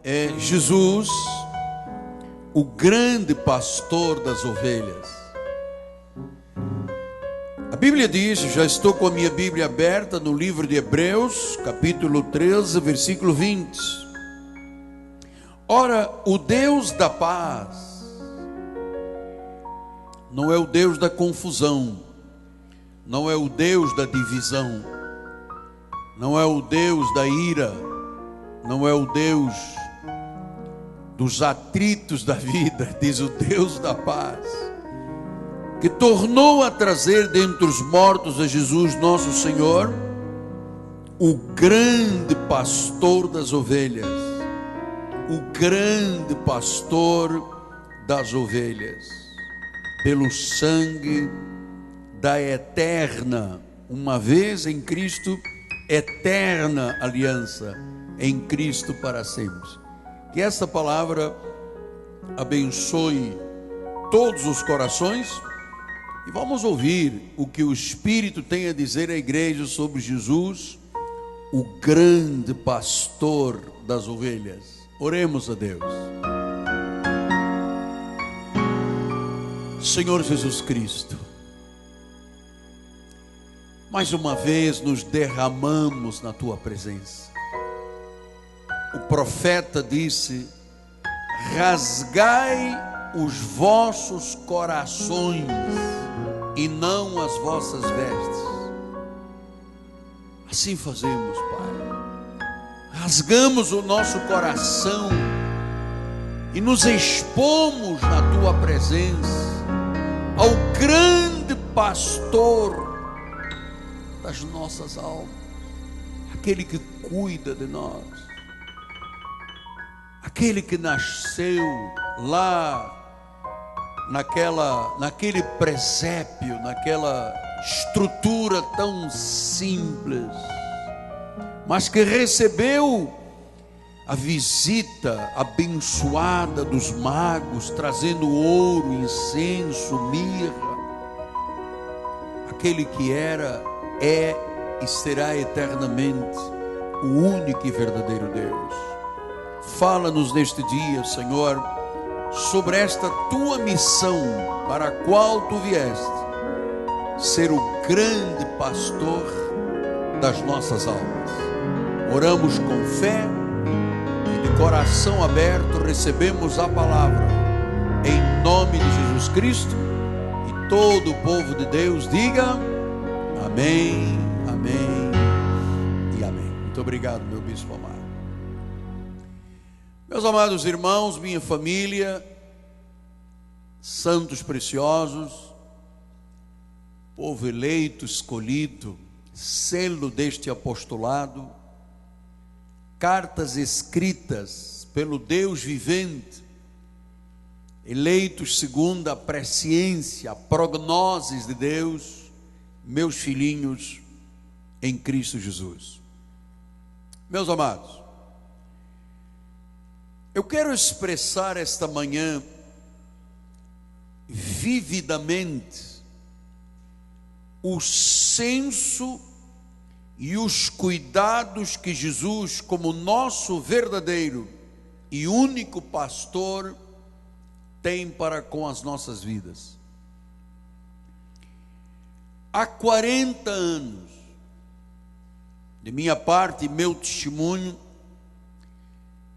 é Jesus, o grande pastor das ovelhas. A Bíblia diz, já estou com a minha Bíblia aberta no livro de Hebreus, capítulo 13, versículo 20. Ora, o Deus da paz não é o Deus da confusão, não é o Deus da divisão, não é o Deus da ira, não é o Deus dos atritos da vida, diz o Deus da paz, que tornou a trazer dentre os mortos a Jesus nosso Senhor, o grande pastor das ovelhas, o grande pastor das ovelhas, pelo sangue da eterna, uma vez em Cristo, eterna aliança em Cristo para sempre. Que essa palavra abençoe todos os corações e vamos ouvir o que o Espírito tem a dizer à igreja sobre Jesus, o grande pastor das ovelhas. Oremos a Deus. Senhor Jesus Cristo, mais uma vez nos derramamos na tua presença. O profeta disse: rasgai os vossos corações e não as vossas vestes. Assim fazemos, Pai. Rasgamos o nosso coração e nos expomos na tua presença ao grande pastor das nossas almas, aquele que cuida de nós, aquele que nasceu lá naquele presépio, naquela estrutura tão simples, mas que recebeu a visita abençoada dos magos, trazendo ouro, incenso, mirra, aquele que era, é e será eternamente o único e verdadeiro Deus. Fala-nos neste dia, Senhor, sobre esta tua missão para a qual tu vieste, ser o grande pastor das nossas almas. Oramos com fé e de coração aberto recebemos a palavra, em nome de Jesus Cristo, e todo o povo de Deus diga amém, amém e amém. Muito obrigado, meu bispo amado. Meus amados irmãos, minha família, santos preciosos, povo eleito, escolhido, selo deste apostolado, cartas escritas pelo Deus vivente, eleitos segundo a presciência, a prognoses de Deus, meus filhinhos em Cristo Jesus. Meus amados, eu quero expressar esta manhã vividamente o senso e os cuidados que Jesus, como nosso verdadeiro e único pastor, tem para com as nossas vidas. Há 40 anos, de minha parte, meu testemunho,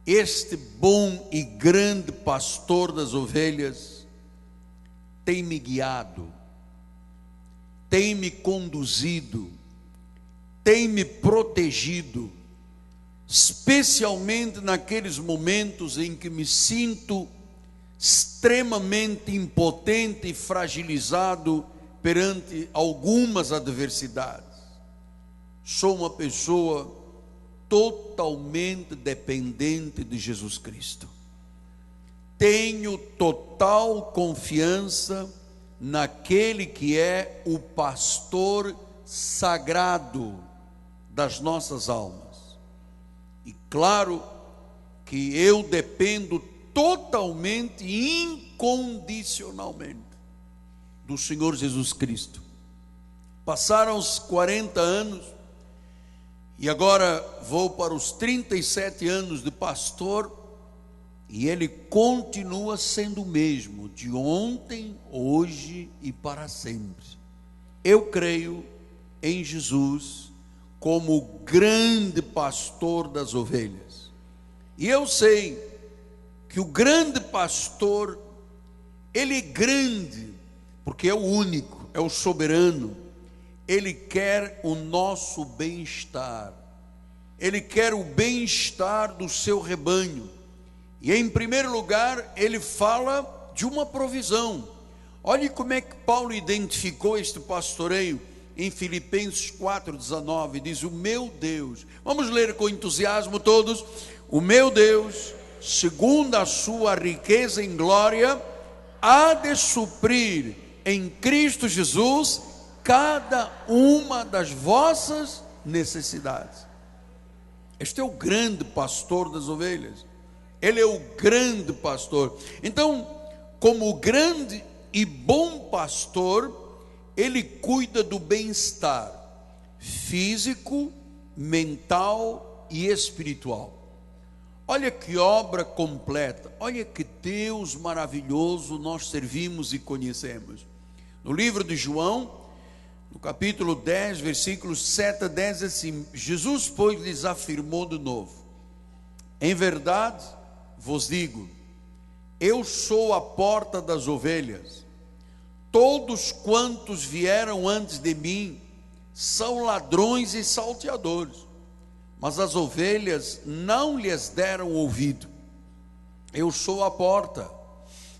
este bom e grande pastor das ovelhas tem me guiado, tem me conduzido, tem me protegido, especialmente naqueles momentos em que me sinto extremamente impotente e fragilizado perante algumas adversidades. Sou uma pessoa totalmente dependente de Jesus Cristo. Tenho total confiança naquele que é o pastor sagrado das nossas almas. E claro que eu dependo totalmente e incondicionalmente do Senhor Jesus Cristo. Passaram os 40 anos e agora vou para os 37 anos de pastor, E Ele continua sendo o mesmo, de ontem, hoje e para sempre. Eu creio em Jesus como o grande pastor das ovelhas. E eu sei que o grande pastor, Ele é grande, porque é o único, é o soberano. Ele quer o nosso bem-estar. Ele quer o bem-estar do seu rebanho. E em primeiro lugar, ele fala de uma provisão. Olhe como é que Paulo identificou este pastoreio em Filipenses 4,19. Diz: o meu Deus, vamos ler com entusiasmo todos: o meu Deus, segundo a sua riqueza em glória, há de suprir em Cristo Jesus cada uma das vossas necessidades. Este é o grande pastor das ovelhas. Ele é o grande pastor. Então, como grande e bom pastor, ele cuida do bem-estar físico, mental e espiritual. Olha que obra completa, olha que Deus maravilhoso nós servimos e conhecemos. No livro de João, no capítulo 10, versículos 7 a 10, assim: Jesus, pois, lhes afirmou de novo: em verdade vos digo, eu sou a porta das ovelhas. Todos quantos vieram antes de mim são ladrões e salteadores, mas as ovelhas não lhes deram ouvido. Eu sou a porta.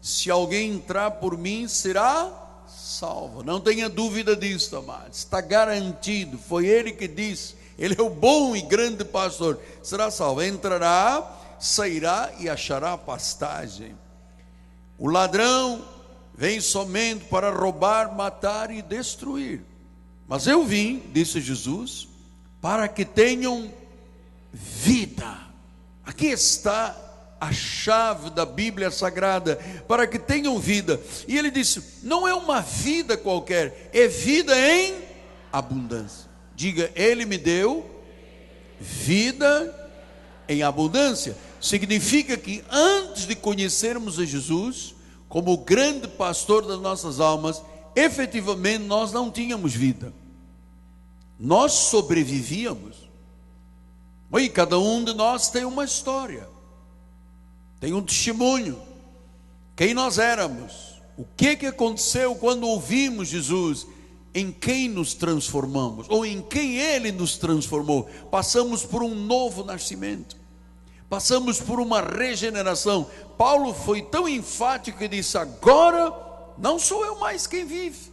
Se alguém entrar por mim, será salvo. Não tenha dúvida disso, amados. Está garantido. Foi Ele que disse. Ele é o bom e grande pastor. Será salvo. Entrará, sairá e achará pastagem. O ladrão vem somente para roubar, matar e destruir. Mas eu vim, disse Jesus, para que tenham vida. Aqui está a chave da Bíblia Sagrada, para que tenham vida. E ele disse: não é uma vida qualquer, é vida em abundância. Diga: Ele me deu vida em abundância. Significa que antes de conhecermos a Jesus como o grande pastor das nossas almas, efetivamente nós não tínhamos vida. Nós sobrevivíamos. E cada um de nós tem uma história, tem um testemunho, quem nós éramos, o que aconteceu quando ouvimos Jesus, em quem nos transformamos, ou em quem Ele nos transformou. Passamos por um novo nascimento, passamos por uma regeneração. Paulo foi tão enfático que disse: agora não sou eu mais quem vive,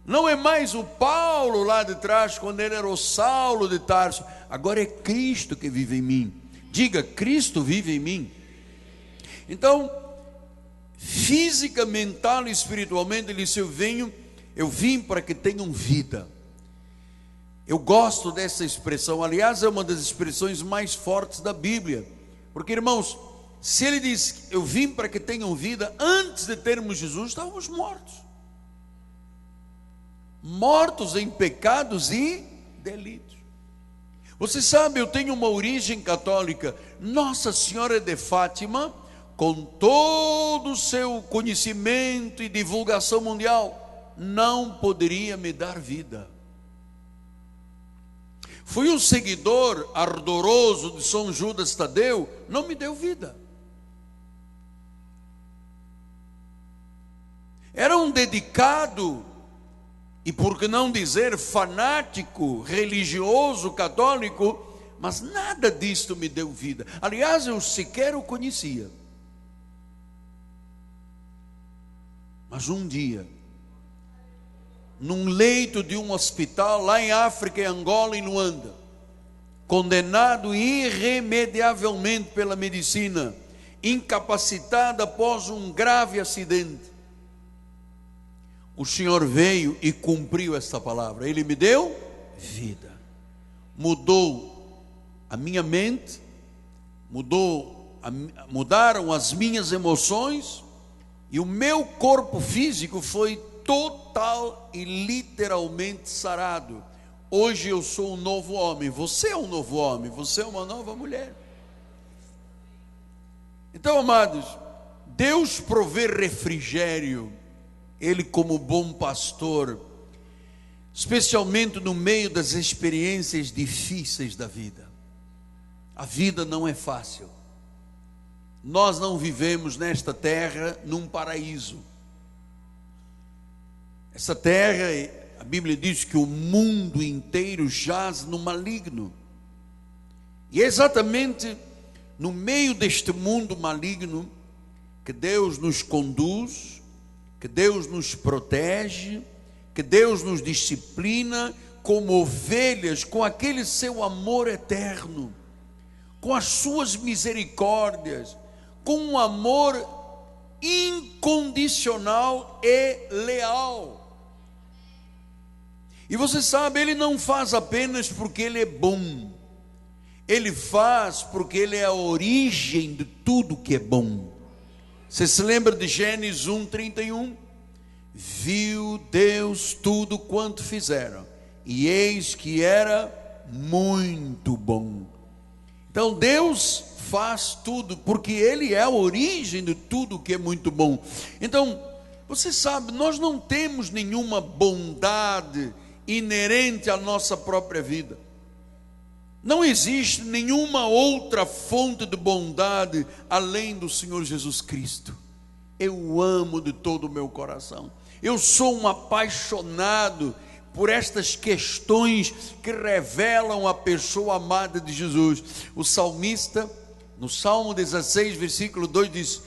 não é mais o Paulo lá de trás, quando ele era o Saulo de Tarso. Agora é Cristo que vive em mim. Diga: Cristo vive em mim. Então, física, mental e espiritualmente, ele disse: eu vim para que tenham vida. Eu gosto dessa expressão. Aliás, é uma das expressões mais fortes da Bíblia. Porque, irmãos, se ele diz: eu vim para que tenham vida, antes de termos Jesus, estávamos mortos. Mortos em pecados e delitos. Você sabe, eu tenho uma origem católica. Nossa Senhora de Fátima, com todo o seu conhecimento e divulgação mundial, não poderia me dar vida. Fui um seguidor ardoroso de São Judas Tadeu, não me deu vida. Era um dedicado, e por que não dizer fanático, religioso, católico, mas nada disto me deu vida. Aliás, eu sequer o conhecia. Mas um dia, num leito de um hospital, lá em África, em Angola e Luanda, condenado irremediavelmente pela medicina, incapacitado após um grave acidente, o Senhor veio e cumpriu esta palavra. Ele me deu vida, mudou a minha mente, mudaram as minhas emoções, e o meu corpo físico foi total e literalmente sarado. Hoje eu sou um novo homem. Você é um novo homem, você é uma nova mulher. Então, amados, Deus provê refrigério, Ele como bom pastor, especialmente no meio das experiências difíceis da vida. A vida não é fácil. Nós não vivemos nesta terra num paraíso. Essa terra, a Bíblia diz que o mundo inteiro jaz no maligno. E é exatamente no meio deste mundo maligno que Deus nos conduz, que Deus nos protege, que Deus nos disciplina como ovelhas, com aquele seu amor eterno, com as suas misericórdias, com um amor incondicional e leal. E você sabe, Ele não faz apenas porque Ele é bom, Ele faz porque Ele é a origem de tudo que é bom. Você se lembra de Gênesis 1:31? Viu Deus tudo quanto fizeram, e eis que era muito bom. Então Deus faz tudo porque Ele é a origem de tudo que é muito bom. Então, você sabe, nós não temos nenhuma bondade inerente à nossa própria vida. Não existe nenhuma outra fonte de bondade além do Senhor Jesus Cristo. Eu o amo de todo o meu coração. Eu sou um apaixonado por estas questões que revelam a pessoa amada de Jesus. O salmista, no Salmo 16, versículo 2, diz: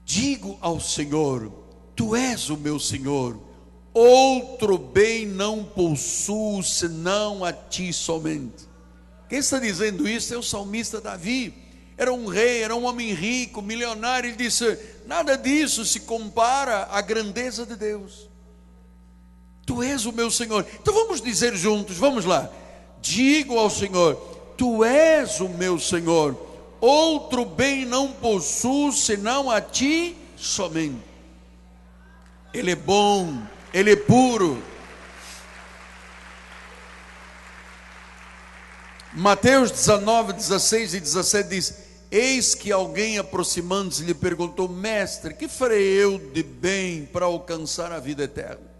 digo ao Senhor, Tu és o meu Senhor, outro bem não possuo senão a Ti somente. Quem está dizendo isso é o salmista Davi. Era um rei, era um homem rico, milionário. Ele disse: nada disso se compara à grandeza de Deus. Tu és o meu Senhor. Então vamos dizer juntos, vamos lá. Digo ao Senhor, Tu és o meu Senhor, outro bem não possuo senão a Ti somente. Ele é bom, Ele é puro. Mateus 19, 16 e 17 diz: eis que alguém aproximando-se lhe perguntou: mestre, que farei eu de bem para alcançar a vida eterna?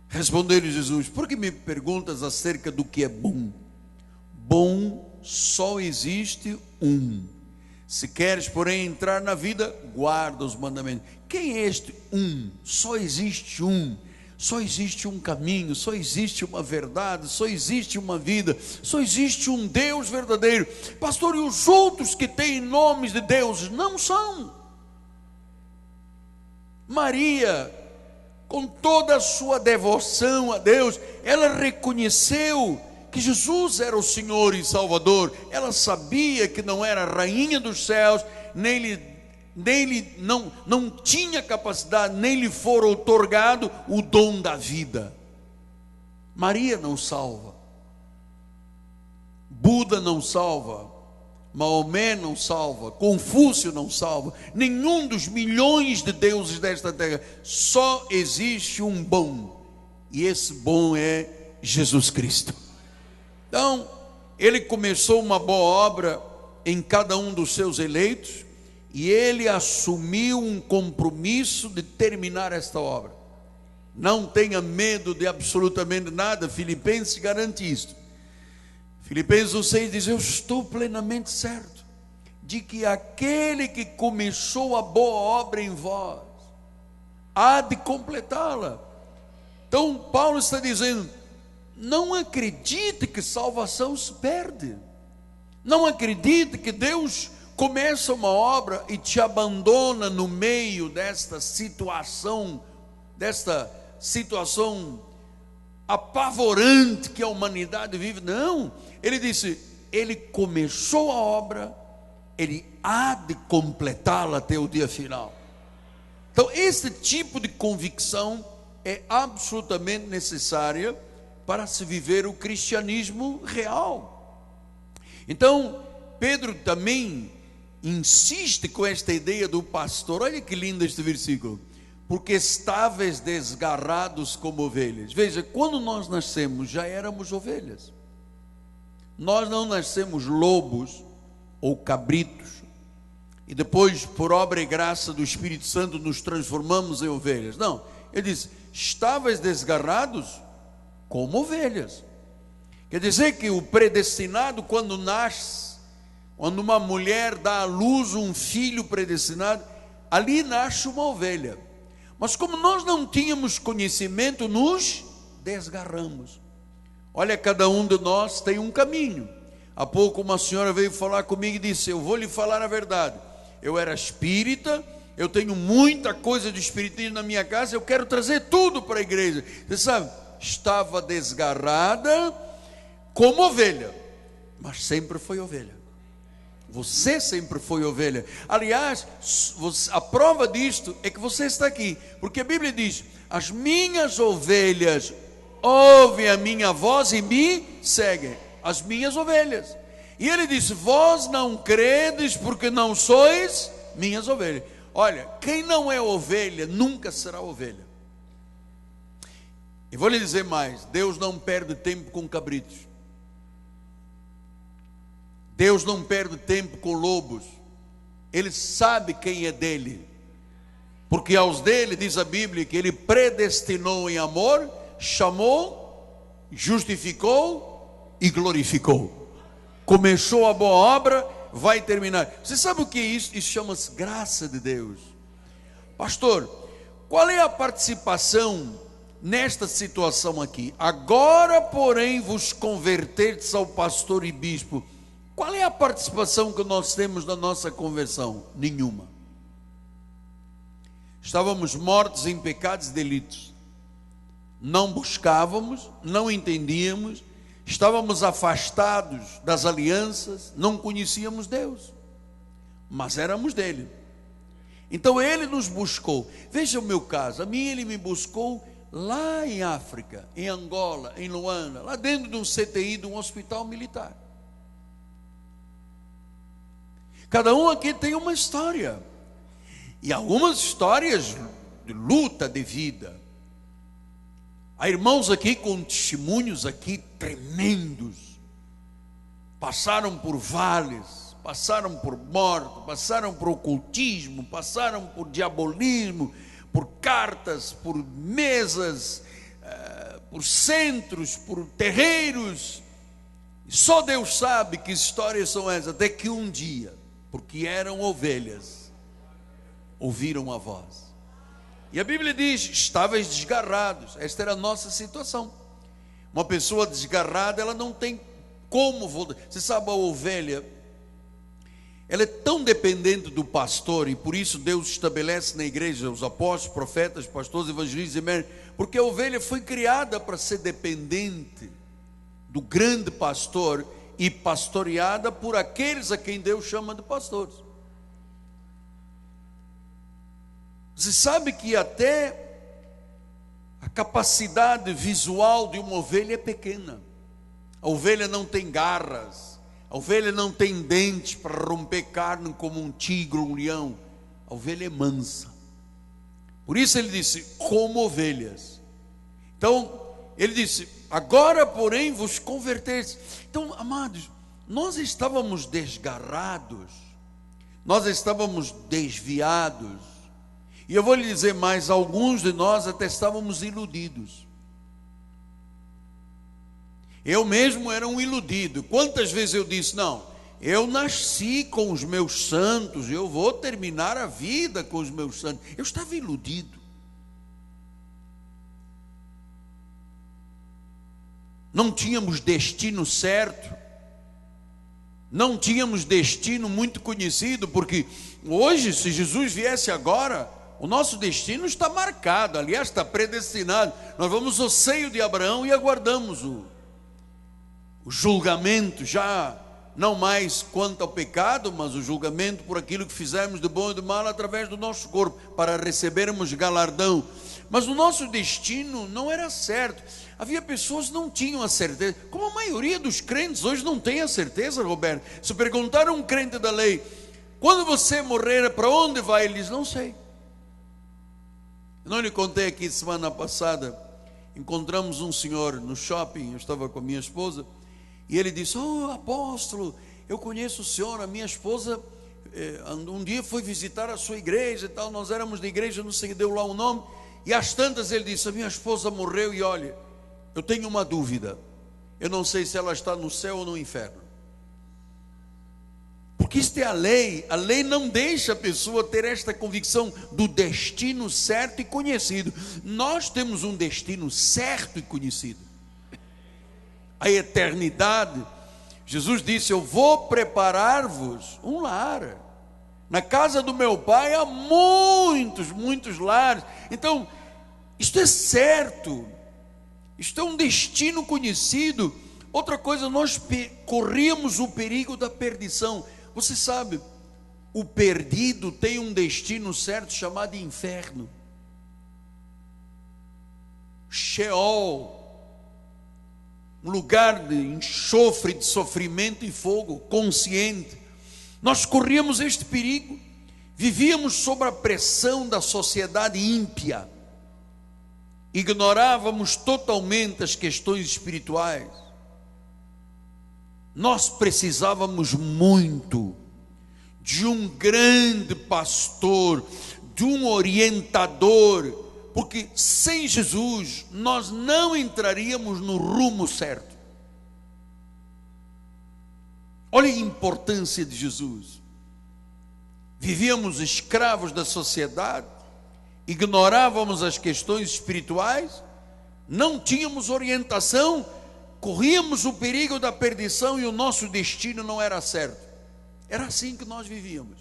Respondeu-lhe Jesus: por que me perguntas acerca do que é bom? Bom só existe um. Se queres, porém, entrar na vida, guarda os mandamentos. Quem é este um? Só existe um. Só existe um caminho, só existe uma verdade, só existe uma vida, só existe um Deus verdadeiro. Pastor, e os outros que têm nomes de deuses não são? Maria, com toda a sua devoção a Deus, ela reconheceu que Jesus era o Senhor e Salvador. Ela sabia que não era rainha dos céus, não tinha capacidade, nem lhe fora outorgado o dom da vida. Maria não salva, Buda não salva, Maomé não salva, Confúcio não salva, nenhum dos milhões de deuses desta terra. Só existe um bom, e esse bom é Jesus Cristo. Então, Ele começou uma boa obra em cada um dos seus eleitos, e Ele assumiu um compromisso de terminar esta obra. Não tenha medo de absolutamente nada. Filipenses garante isto. Filipenses 1:6 diz: eu estou plenamente certo de que aquele que começou a boa obra em vós há de completá-la. Então Paulo está dizendo: não acredite que salvação se perde. Não acredite que Deus começa uma obra e te abandona no meio desta situação apavorante que a humanidade vive. Não, Ele disse: Ele começou a obra, Ele há de completá-la até o dia final. Então, esse tipo de convicção é absolutamente necessária para se viver o cristianismo real. Então, Pedro também insiste com esta ideia do pastor. Olha que lindo este versículo: porque estáveis desgarrados como ovelhas. Veja, quando nós nascemos já éramos ovelhas. Nós não nascemos lobos ou cabritos. e depois, por obra e graça do Espírito Santo, nos transformamos em ovelhas. Não, ele diz: estavais desgarrados como ovelhas. Quer dizer que o predestinado, quando nasce, quando uma mulher dá à luz um filho predestinado, ali nasce uma ovelha. Mas como nós não tínhamos conhecimento, nos desgarramos. Olha, cada um de nós tem um caminho. Há pouco uma senhora veio falar comigo e disse: eu vou lhe falar a verdade. Eu era espírita, eu tenho muita coisa de espiritismo na minha casa, eu quero trazer tudo para a igreja. Você sabe, estava desgarrada como ovelha, mas sempre foi ovelha. Você sempre foi ovelha. Aliás, a prova disto é que você está aqui, porque a Bíblia diz: as minhas ovelhas ouvem a minha voz e me seguem. As minhas ovelhas. E ele disse: vós não credes porque não sois minhas ovelhas. Olha, quem não é ovelha nunca será ovelha. E vou lhe dizer mais: Deus não perde tempo com cabritos. Deus não perde tempo com lobos. Ele sabe quem é dele, porque aos dele, diz a Bíblia, que ele predestinou em amor, chamou, justificou e glorificou. Começou a boa obra, vai terminar. Você sabe o que é isso? Isso chama-se graça de Deus. Pastor, qual é a participação nesta situação aqui? Agora, porém, vos converterdes ao pastor e bispo. Qual é a participação que nós temos na nossa conversão? Nenhuma. Estávamos mortos em pecados e delitos. Não buscávamos, não entendíamos, estávamos afastados das alianças, não conhecíamos Deus, mas éramos dele. Então ele nos buscou. Veja o meu caso, a mim ele me buscou lá em África, em Angola, em Luanda, lá dentro de um CTI, de um hospital militar. Cada um aqui tem uma história, e algumas histórias de luta de vida. Há irmãos aqui com testemunhos aqui tremendos, passaram por vales, passaram por morte, passaram por ocultismo, passaram por diabolismo, por cartas, por mesas, por centros, por terreiros. Só Deus sabe que histórias são essas, até que um dia, porque eram ovelhas, ouviram a voz. E a Bíblia diz: estavais desgarrados. Esta era a nossa situação. Uma pessoa desgarrada, ela não tem como voltar. Você sabe, a ovelha, ela é tão dependente do pastor, e por isso Deus estabelece na igreja os apóstolos, profetas, pastores, evangelistas e mestres, porque a ovelha foi criada para ser dependente do grande pastor e pastoreada por aqueles a quem Deus chama de pastores. Você sabe que até a capacidade visual de uma ovelha é pequena. A ovelha não tem garras, a ovelha não tem dentes para romper carne como um tigre ou um leão. A ovelha é mansa. Por isso ele disse: como ovelhas. Então ele disse: agora porém vos converteis. Então, amados, nós estávamos desgarrados, nós estávamos desviados. E eu vou lhe dizer mais, alguns de nós até estávamos iludidos. Eu mesmo era um iludido. Quantas vezes eu disse: não, eu nasci com os meus santos, eu vou terminar a vida com os meus santos. Eu estava iludido. Não tínhamos destino certo, não tínhamos destino muito conhecido, porque hoje, se Jesus viesse agora, o nosso destino está marcado, aliás, está predestinado. Nós vamos ao seio de Abraão e aguardamos o julgamento, já não mais quanto ao pecado, mas o julgamento por aquilo que fizemos de bom e de mal através do nosso corpo, para recebermos galardão. Mas o nosso destino não era certo. Havia pessoas que não tinham a certeza, como a maioria dos crentes hoje não tem a certeza, Roberto. Se perguntar a um crente da lei: quando você morrer, para onde vai? Ele diz: não sei. Eu não lhe contei aqui semana passada, encontramos um senhor no shopping, eu estava com a minha esposa, e ele disse: oh, apóstolo, eu conheço o senhor, a minha esposa um dia foi visitar a sua igreja e tal, nós éramos de igreja, não sei, deu lá um nome, e às tantas ele disse: a minha esposa morreu e olha, eu tenho uma dúvida, eu não sei se ela está no céu ou no inferno. Porque isto é a lei não deixa a pessoa ter esta convicção do destino certo e conhecido. Nós temos um destino certo e conhecido, a eternidade. Jesus disse: eu vou preparar-vos um lar. Na casa do meu pai há muitos lares. Então, isto é certo, isto é um destino conhecido. Outra coisa, nós corríamos o perigo da perdição. Você sabe, o perdido tem um destino certo chamado inferno, Sheol, um lugar de enxofre, de sofrimento e fogo consciente. Nós corríamos este perigo, vivíamos sob a pressão da sociedade ímpia, ignorávamos totalmente as questões espirituais. Nós precisávamos muito de um grande pastor, de um orientador, porque sem Jesus nós não entraríamos no rumo certo. Olha a importância de Jesus. Vivíamos escravos da sociedade, ignorávamos as questões espirituais, não tínhamos orientação, corríamos o perigo da perdição e o nosso destino não era certo. Era assim que nós vivíamos.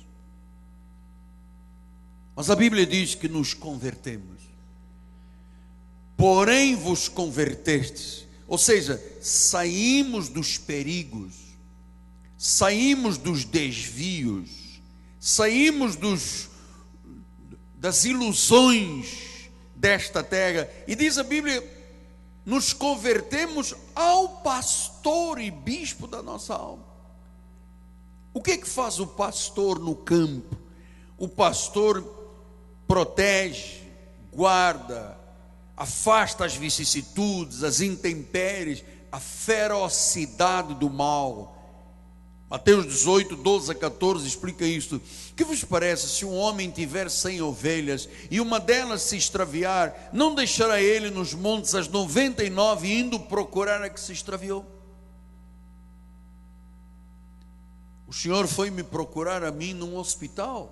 Mas a Bíblia diz que nos convertemos. Porém vos convertestes, ou seja, saímos dos perigos, saímos dos desvios, saímos das ilusões desta terra. E diz a Bíblia: nos convertemos ao pastor e bispo da nossa alma. O que é que faz o pastor no campo? O pastor protege, guarda, afasta as vicissitudes, as intempéries, a ferocidade do mal. Mateus 18, 12 a 14 explica isto. Que vos parece, se um homem tiver 100 ovelhas e uma delas se extraviar, não deixará ele nos montes as 99 indo procurar a que se extraviou? O Senhor foi me procurar a mim num hospital.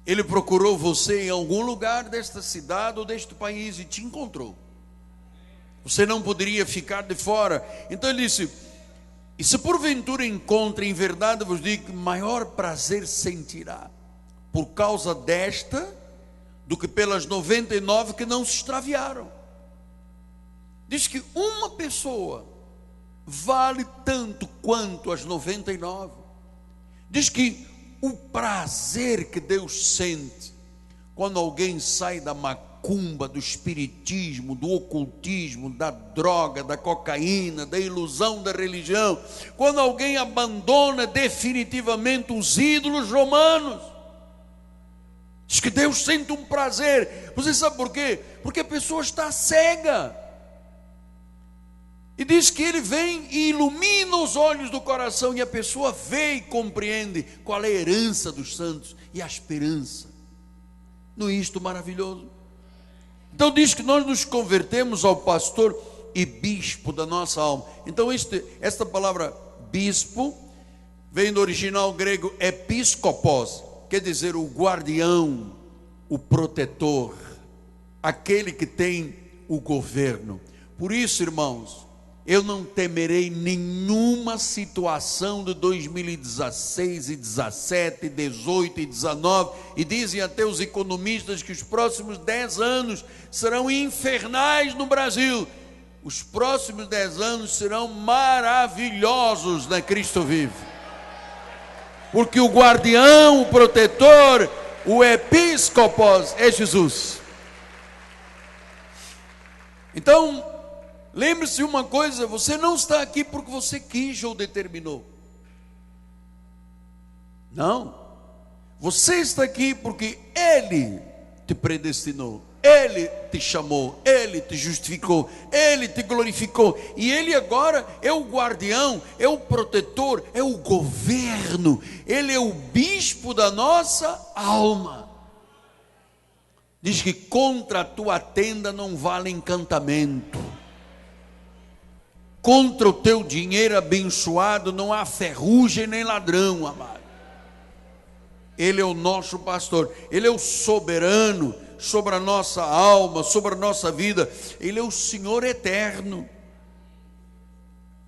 Ele procurou você em algum lugar desta cidade ou deste país e te encontrou. Você não poderia ficar de fora. Então ele disse: e se porventura encontra, em verdade vos digo, maior prazer sentirá por causa desta do que pelas 99 que não se extraviaram. Diz que uma pessoa vale tanto quanto as 99. Diz que o prazer que Deus sente quando alguém sai da macumba, do espiritismo, do ocultismo, da droga, da cocaína, da ilusão da religião, quando alguém abandona definitivamente os ídolos romanos, diz que Deus sente um prazer. Você sabe por quê? Porque a pessoa está cega. E diz que ele vem e ilumina os olhos do coração, e a pessoa vê e compreende qual é a herança dos santos e a esperança. Não é isto maravilhoso? Então diz que nós nos convertemos ao pastor e bispo da nossa alma. Então esta palavra bispo vem do original grego episkopos, quer dizer o guardião, o protetor, aquele que tem o governo. Por isso, irmãos, eu não temerei nenhuma situação de 2016 e 17, 18 e 19, e dizem até os economistas que os próximos 10 anos serão infernais no Brasil. Os próximos 10 anos serão maravilhosos na Cristo vive, porque o guardião, o protetor, o episcopos é Jesus. Então, lembre-se uma coisa: você não está aqui porque você quis ou determinou. Não. Você está aqui porque Ele te predestinou, Ele te chamou, Ele te justificou, Ele te glorificou. E Ele agora é o guardião, é o protetor, é o governo. Ele é o bispo da nossa alma. Diz que contra a tua tenda não vale encantamento. Contra o teu dinheiro abençoado não há ferrugem nem ladrão, amado. Ele é o nosso pastor, Ele é o soberano sobre a nossa alma, sobre a nossa vida. Ele é o Senhor eterno.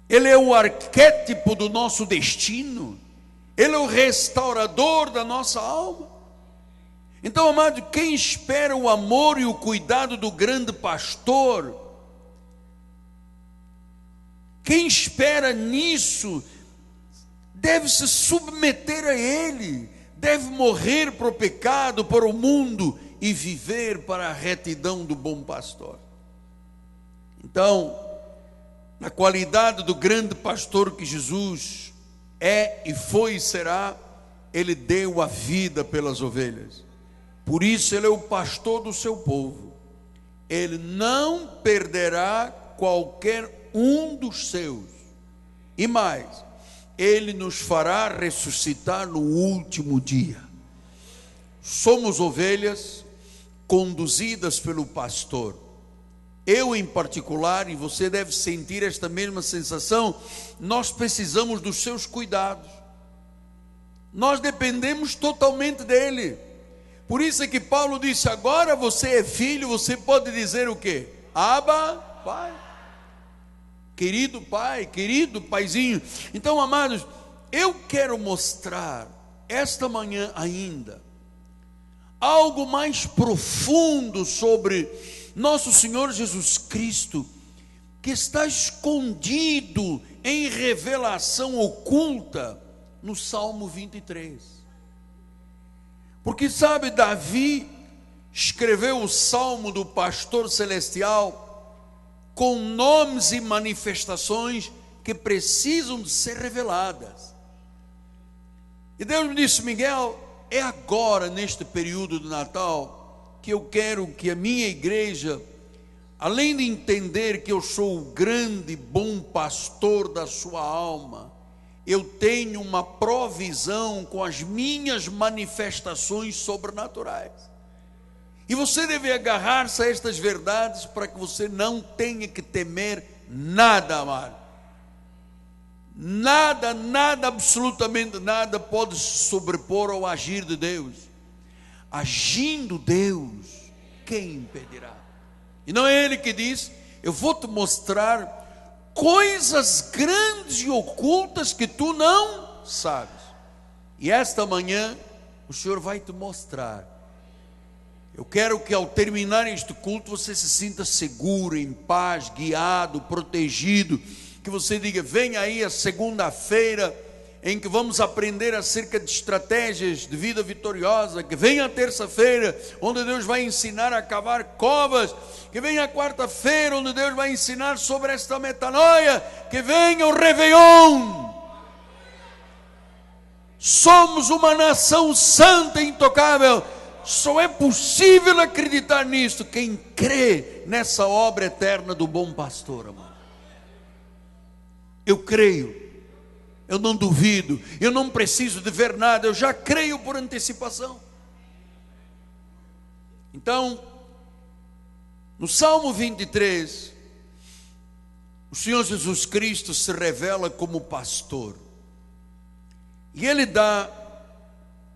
Ele é o arquétipo do nosso destino. Ele é o restaurador da nossa alma. Então, amado, quem espera o amor e o cuidado do grande pastor, quem espera nisso, deve se submeter a Ele, deve morrer para o pecado, para o mundo, e viver para a retidão do bom pastor. Então, na qualidade do grande pastor que Jesus é e foi e será, Ele deu a vida pelas ovelhas. Por isso Ele é o pastor do seu povo. Ele não perderá qualquer um dos seus. E mais, Ele nos fará ressuscitar no último dia. Somos ovelhas conduzidas pelo pastor. Eu em particular, e você deve sentir esta mesma sensação, nós precisamos dos seus cuidados. Nós dependemos totalmente dele. Por isso é que Paulo disse: agora você é filho, você pode dizer o quê? Abba, Pai. Querido Pai, querido Paizinho. Então, amados, eu quero mostrar esta manhã ainda algo mais profundo sobre nosso Senhor Jesus Cristo, que está escondido em revelação oculta no Salmo 23. Porque sabe, Davi escreveu o Salmo do pastor celestial com nomes e manifestações que precisam de ser reveladas. E Deus me disse: Miguel, é agora, neste período do Natal, que eu quero que a minha igreja, além de entender que eu sou o grande bom pastor da sua alma, eu tenho uma provisão com as minhas manifestações sobrenaturais. E você deve agarrar-se a estas verdades para que você não tenha que temer nada, amado. Nada, nada, absolutamente nada pode se sobrepor ao agir de Deus. Agindo Deus, quem impedirá? E não é Ele que diz: eu vou te mostrar coisas grandes e ocultas que tu não sabes. E esta manhã o Senhor vai te mostrar. Eu quero que ao terminar este culto você se sinta seguro, em paz, guiado, protegido. Que você diga: vem aí a segunda-feira em que vamos aprender acerca de estratégias de vida vitoriosa. Que venha a terça-feira, onde Deus vai ensinar a cavar covas. Que venha a quarta-feira, onde Deus vai ensinar sobre esta metanoia. Que venha o Réveillon. Somos uma nação santa e intocável. Só é possível acreditar nisto quem crê nessa obra eterna do bom pastor, amado. Eu creio, eu não duvido, eu não preciso de ver nada, eu já creio por antecipação. Então, no Salmo 23, o Senhor Jesus Cristo se revela como pastor, e Ele dá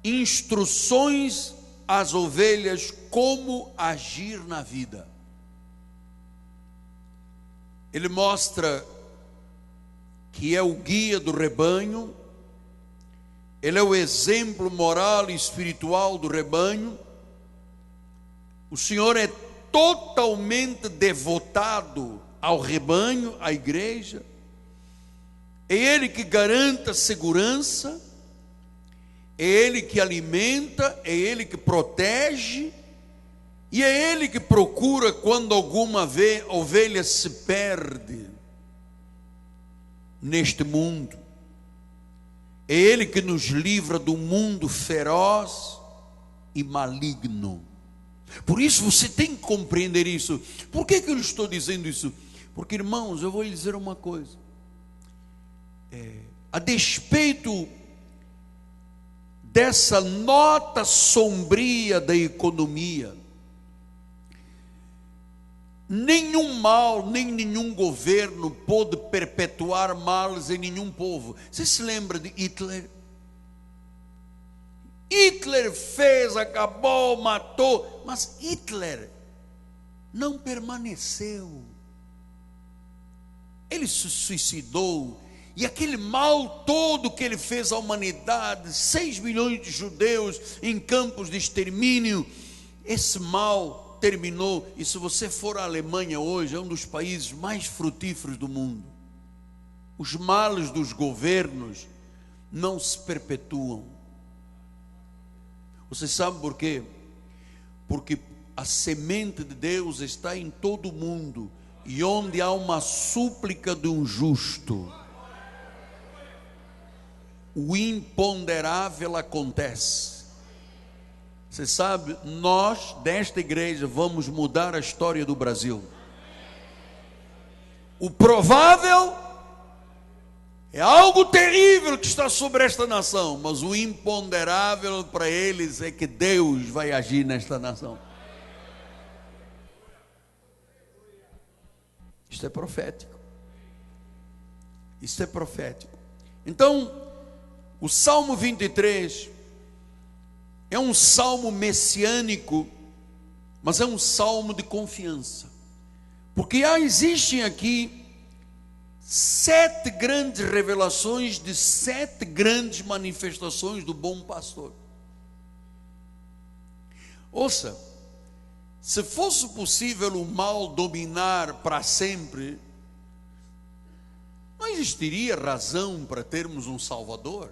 instruções às ovelhas como agir na vida. Ele mostra que é o guia do rebanho, Ele é o exemplo moral e espiritual do rebanho. O Senhor é totalmente devotado ao rebanho, à igreja. É Ele que garante a segurança, é Ele que alimenta, é Ele que protege, e é Ele que procura quando alguma ovelha se perde neste mundo. É Ele que nos livra do mundo feroz e maligno. Por isso você tem que compreender isso. Por que eu lhe estou dizendo isso? Porque, irmãos, eu vou lhe dizer uma coisa. A despeito dessa nota sombria da economia, nenhum mal, nem nenhum governo pôde perpetuar males em nenhum povo. Você se lembra de Hitler? Hitler fez, acabou, matou, mas Hitler não permaneceu. Ele se suicidou, e aquele mal todo que ele fez à humanidade, 6 milhões de judeus em campos de extermínio, esse mal terminou. E se você for à Alemanha hoje, é um dos países mais frutíferos do mundo. Os males dos governos não se perpetuam. Você sabe por quê? Porque a semente de Deus está em todo o mundo, e onde há uma súplica de um justo, o imponderável acontece. Você sabe, nós desta igreja vamos mudar a história do Brasil. O provável é algo terrível que está sobre esta nação, mas o imponderável para eles é que Deus vai agir nesta nação. Isto é profético. Isto é profético. Então, o Salmo 23 é um salmo messiânico, mas é um salmo de confiança. Porque existem aqui 7 grandes revelações de 7 grandes manifestações do bom pastor. Ouça, se fosse possível o mal dominar para sempre, não existiria razão para termos um Salvador.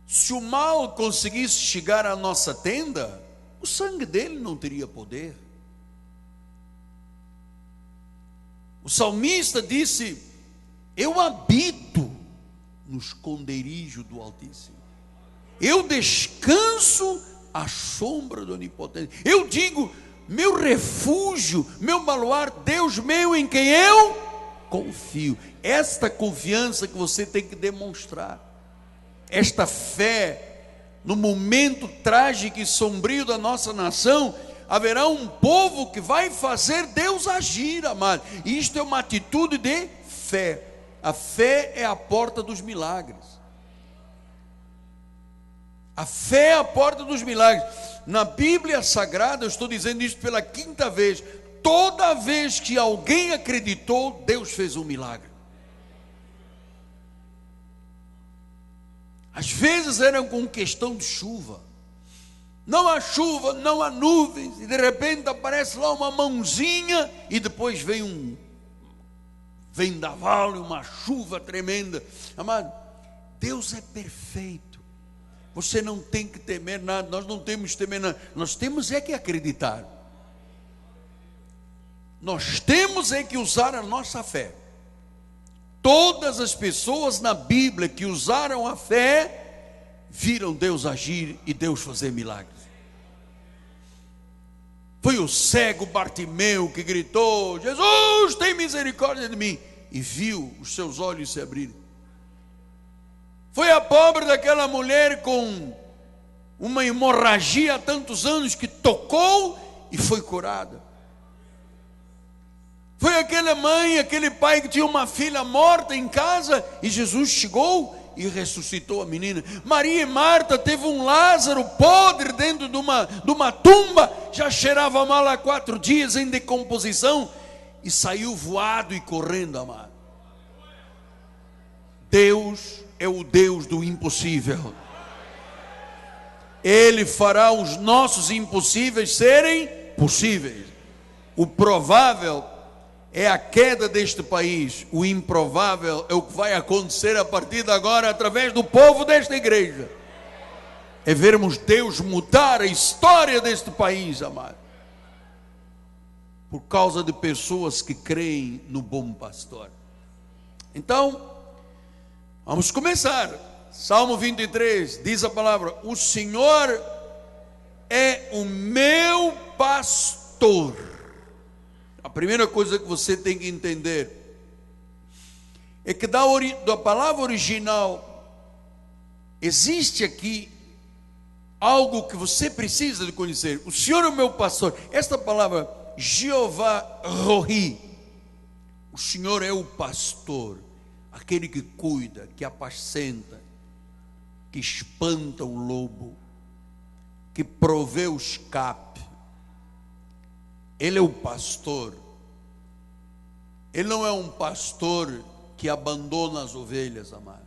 Se o mal conseguisse chegar à nossa tenda, o sangue dele não teria poder. O salmista disse: eu habito no esconderijo do Altíssimo, eu descanso à sombra do Onipotente. Eu digo: meu refúgio, meu baluarte, Deus meu em quem eu confio. Esta confiança que você tem que demonstrar, esta fé no momento trágico e sombrio da nossa nação. Haverá um povo que vai fazer Deus agir, amado. E isto é uma atitude de fé. A fé é a porta dos milagres. A fé é a porta dos milagres. Na Bíblia Sagrada, eu estou dizendo isto pela 5ª vez, toda vez que alguém acreditou, Deus fez um milagre. Às vezes era com questão de chuva. Não há chuva, não há nuvens, e de repente aparece lá uma mãozinha, e depois vem um vendaval e uma chuva tremenda. Amado, Deus é perfeito. Você não tem que temer nada, nós não temos que temer nada, nós temos é que acreditar. Nós temos é que usar a nossa fé. Todas as pessoas na Bíblia que usaram a fé, viram Deus agir e Deus fazer milagres. Foi o cego Bartimeu que gritou: Jesus, tem misericórdia de mim, e viu os seus olhos se abrirem. Foi a pobre daquela mulher com uma hemorragia há tantos anos que tocou e foi curada. Foi aquela mãe, aquele pai que tinha uma filha morta em casa e Jesus chegou e ressuscitou a menina. Maria e Marta teve um Lázaro podre dentro de uma tumba, já cheirava mal há 4 dias em decomposição, e saiu voado e correndo, amado. Deus é o Deus do impossível. Ele fará os nossos impossíveis serem possíveis. O provável é a queda deste país. O improvável é o que vai acontecer a partir de agora através do povo desta igreja. É vermos Deus mudar a história deste país, amado, por causa de pessoas que creem no bom pastor. Então, vamos começar. Salmo 23, diz a palavra: o Senhor é o meu pastor. A primeira coisa que você tem que entender é que da palavra original existe aqui algo que você precisa de conhecer. O Senhor é o meu pastor. Esta palavra, Jeová Rohi, o Senhor é o pastor, aquele que cuida, que apacenta, que espanta o lobo, que provê o escape. Ele é o pastor. Ele não é um pastor que abandona as ovelhas, amado.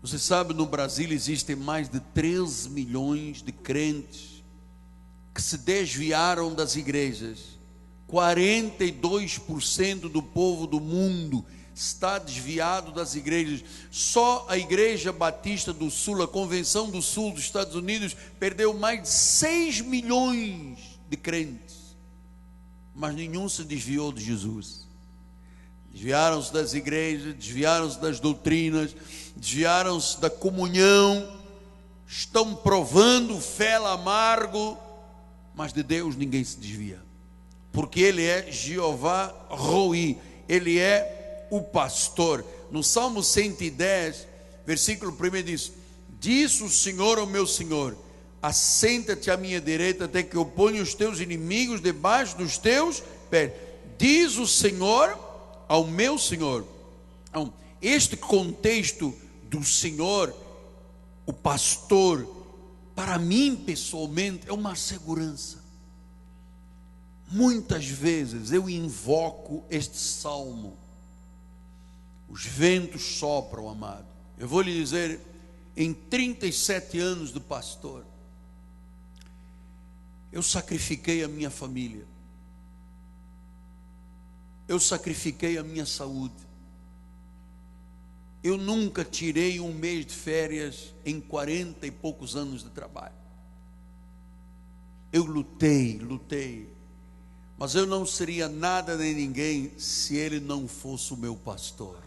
Você sabe, no Brasil existem mais de 3 milhões de crentes que se desviaram das igrejas. 42% do povo do mundo está desviado das igrejas. Só a Igreja Batista do Sul, a Convenção do Sul dos Estados Unidos, perdeu mais de 6 milhões de crentes. Mas nenhum se desviou de Jesus. Desviaram-se das igrejas, desviaram-se das doutrinas, desviaram-se da comunhão, estão provando fel amargo, mas de Deus ninguém se desvia, porque Ele é Jeová Rohi, Ele é o pastor. No Salmo 110, versículo 1 diz: disse o Senhor ao meu Senhor, assenta-te à minha direita, até que eu ponha os teus inimigos debaixo dos teus pés. Diz o Senhor ao meu Senhor. Então, este contexto do Senhor, o pastor, para mim pessoalmente é uma segurança. Muitas vezes eu invoco este salmo. Os ventos sopram, amado. Eu vou lhe dizer, em 37 anos de pastor, eu sacrifiquei a minha família. Eu sacrifiquei a minha saúde. Eu nunca tirei um mês de férias em 40 e poucos anos de trabalho. Eu lutei, mas eu não seria nada nem ninguém se Ele não fosse o meu pastor.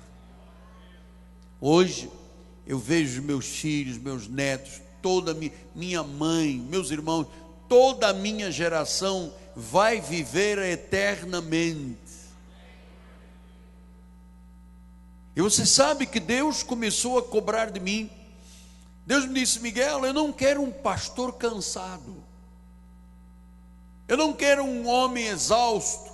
Hoje eu vejo meus filhos, meus netos, toda minha mãe, meus irmãos, toda a minha geração vai viver eternamente. E você sabe que Deus começou a cobrar de mim. Deus me disse: Miguel, eu não quero um pastor cansado. Eu não quero um homem exausto.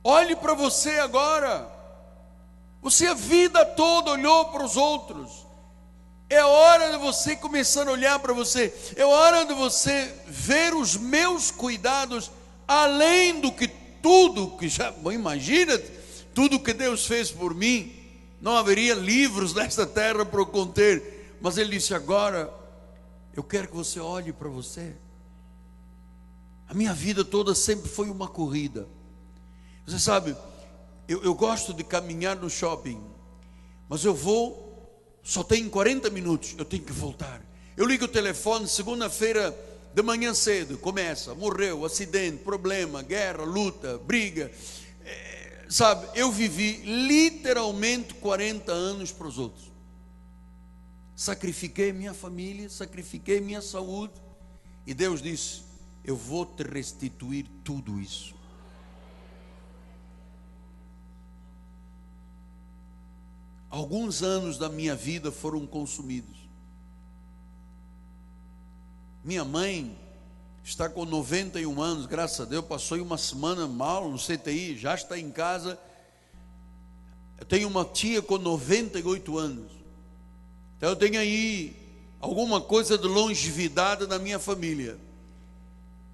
Olhe para você agora. Você a vida toda olhou para os outros. É hora de você começar a olhar para você. É hora de você ver os meus cuidados além do que tudo que já, imagina, tudo que Deus fez por mim, não haveria livros nesta terra para eu conter, mas Ele disse: agora, eu quero que você olhe para você. A minha vida toda sempre foi uma corrida. Você sabe, eu gosto de caminhar no shopping, mas eu vou, só tem 40 minutos, eu tenho que voltar. Eu ligo o telefone, segunda-feira, de manhã cedo, começa, morreu, acidente, problema, guerra, luta, briga. Sabe, eu vivi literalmente 40 anos para os outros. Sacrifiquei minha família, sacrifiquei minha saúde. E Deus disse: eu vou te restituir tudo isso. Alguns anos da minha vida foram consumidos. Minha mãe está com 91 anos, graças a Deus, passou uma semana mal no CTI, já está em casa. Eu tenho uma tia com 98 anos. Então eu tenho aí alguma coisa de longevidade na minha família.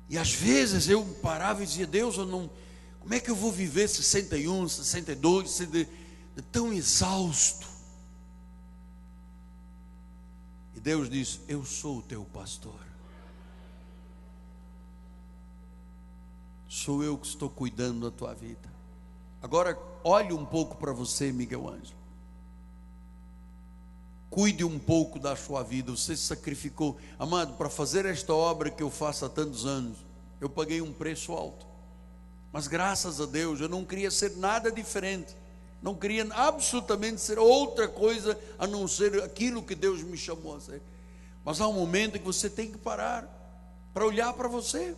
E às vezes eu parava e dizia: Deus, como é que eu vou viver 61, 62, tão exausto? E Deus disse: eu sou o teu pastor. Sou eu que estou cuidando da tua vida. Agora olhe um pouco para você, Miguel Ângelo. Cuide um pouco da sua vida. Você se sacrificou, amado, para fazer esta obra que eu faço há tantos anos. Eu paguei um preço alto, mas graças a Deus eu não queria ser nada diferente. Não queria absolutamente ser outra coisa a não ser aquilo que Deus me chamou a ser. Mas há um momento em que você tem que parar para olhar para você.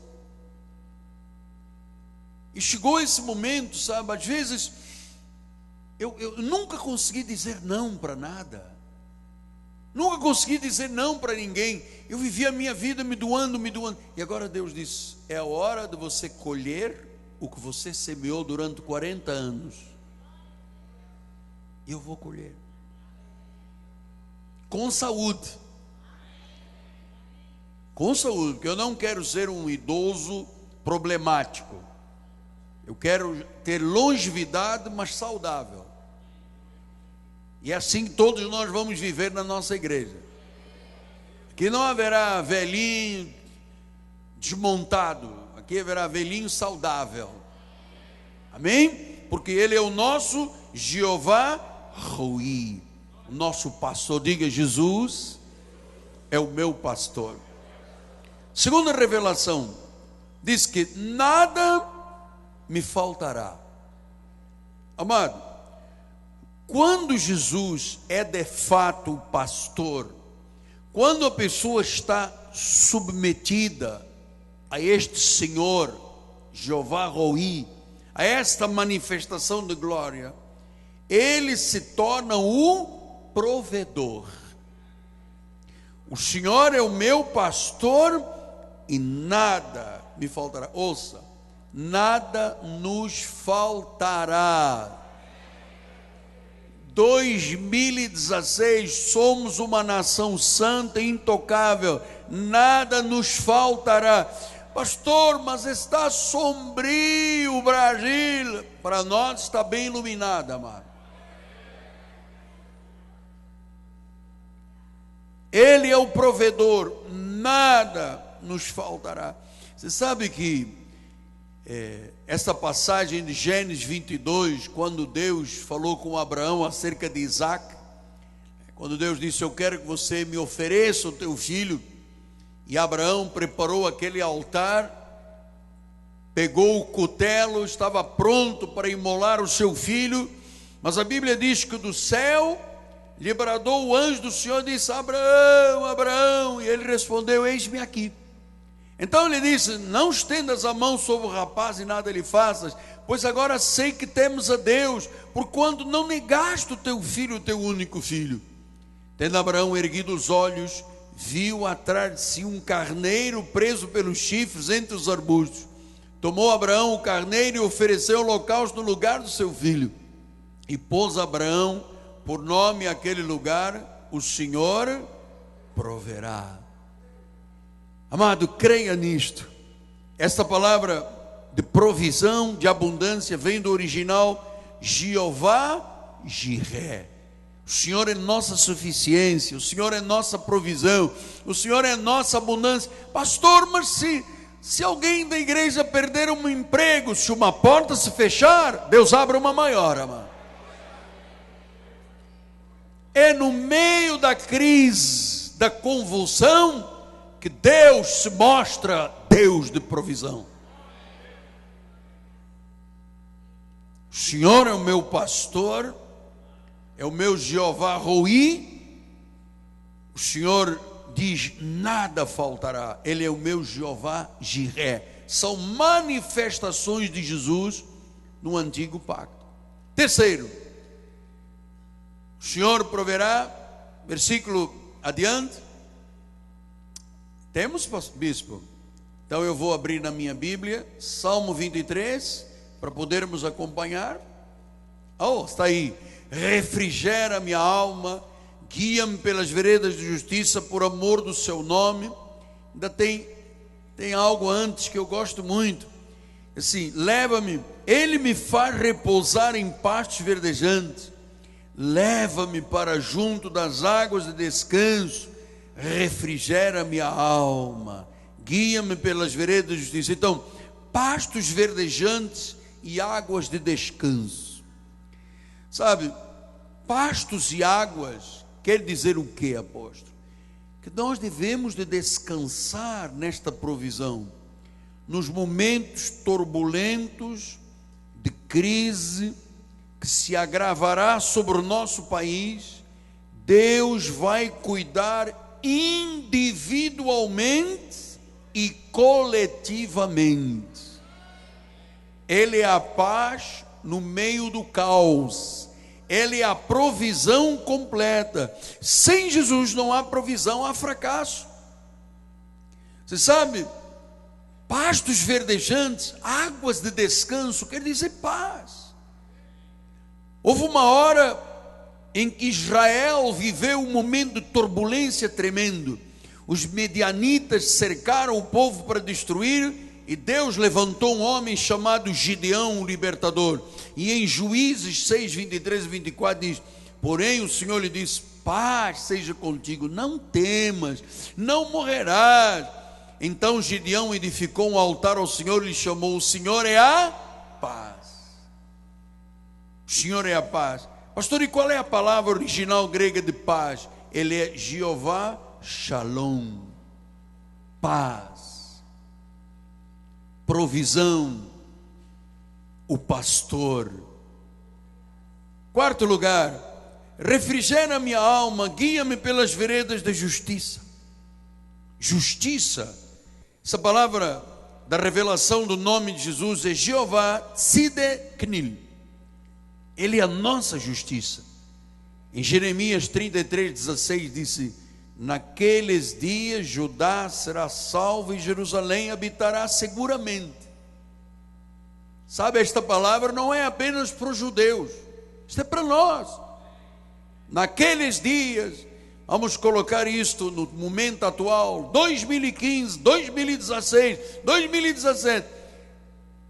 E chegou esse momento, sabe? Às vezes eu nunca consegui dizer não para nada. Nunca consegui dizer não para ninguém. Eu vivi a minha vida me doando. E agora Deus disse: é a hora de você colher o que você semeou durante 40 anos. E eu vou colher. Com saúde. Com saúde, porque eu não quero ser um idoso problemático. Eu quero ter longevidade, mas saudável. E é assim que todos nós vamos viver na nossa igreja. Aqui não haverá velhinho desmontado. Aqui haverá velhinho saudável. Amém? Porque Ele é o nosso Jeová Roi. O nosso pastor. Diga: Jesus é o meu pastor. Segunda revelação. Diz que nada me faltará. Amado, quando Jesus é de fato o pastor, quando a pessoa está submetida a este Senhor, Jeová Roi, a esta manifestação de glória, Ele se torna o provedor. O Senhor é o meu pastor e nada me faltará. Ouça, nada nos faltará. 2016, somos uma nação santa e intocável, nada nos faltará. Pastor, mas está sombrio o Brasil. Para nós está bem iluminado, amado. Ele é o provedor, nada nos faltará. Você sabe que essa passagem de Gênesis 22, quando Deus falou com Abraão acerca de Isaac, quando Deus disse: eu quero que você me ofereça o teu filho, e Abraão preparou aquele altar, pegou o cutelo, estava pronto para imolar o seu filho, mas a Bíblia diz que do céu lhe bradou o anjo do Senhor e disse: Abraão, Abraão, e ele respondeu: eis-me aqui. Então ele disse: não estendas a mão sobre o rapaz e nada lhe faças, pois agora sei que temes a Deus, porquanto não negaste o teu filho, o teu único filho. Tendo Abraão erguido os olhos, viu atrás de si um carneiro preso pelos chifres entre os arbustos. Tomou Abraão o carneiro e ofereceu o holocausto no lugar do seu filho. E pôs Abraão por nome àquele lugar: o Senhor proverá. Amado, creia nisto. Esta palavra de provisão, de abundância, vem do original Jeová Jiré. O Senhor é nossa suficiência, o Senhor é nossa provisão, o Senhor é nossa abundância. Pastor, mas se alguém da igreja perder um emprego, se uma porta se fechar, Deus abre uma maior, amado. É no meio da crise, da convulsão, que Deus se mostra Deus de provisão. O Senhor é o meu pastor, é o meu Jeová Roi. O Senhor diz: nada faltará. Ele é o meu Jeová Jiré. São manifestações de Jesus no antigo pacto. Terceiro, o Senhor proverá. Versículo adiante. Temos, bispo? Então eu vou abrir na minha Bíblia, Salmo 23, para podermos acompanhar. Oh, está aí. Refrigera minha alma, guia-me pelas veredas de justiça, por amor do seu nome. Ainda tem algo antes que eu gosto muito. Assim, leva-me, ele me faz repousar em pastos verdejantes, leva-me para junto das águas de descanso, refrigera minha alma, guia-me pelas veredas de justiça. Então, pastos verdejantes e águas de descanso. Sabe, pastos e águas quer dizer o que, apóstolo? Que nós devemos de descansar nesta provisão, nos momentos turbulentos, de crise, que se agravará sobre o nosso país, Deus vai cuidar individualmente e coletivamente. Ele é a paz no meio do caos. Ele é a provisão completa. Sem Jesus não há provisão, há fracasso. Você sabe, pastos verdejantes, águas de descanso, quer dizer paz. Houve uma hora em que Israel viveu um momento de turbulência tremendo. Os medianitas cercaram o povo para destruir, e Deus levantou um homem chamado Gideão, o libertador. E em Juízes 6, 23 e 24 diz: porém o Senhor lhe disse: paz seja contigo, não temas, não morrerás. Então Gideão edificou um altar ao Senhor e lhe chamou: o Senhor é a paz. O Senhor é a paz. Pastor, e qual é a palavra original grega de paz? Ele é Jeová Shalom, paz, provisão, o pastor. Quarto lugar, refrigera minha alma, guia-me pelas veredas da justiça. Justiça, essa palavra da revelação do nome de Jesus é Jeová Tzidkenu. Ele é a nossa justiça. Em Jeremias 33:16 disse: naqueles dias Judá será salvo e Jerusalém habitará seguramente. Sabe, esta palavra não é apenas para os judeus, isto é para nós. Naqueles dias, vamos colocar isto no momento atual, 2015, 2016, 2017,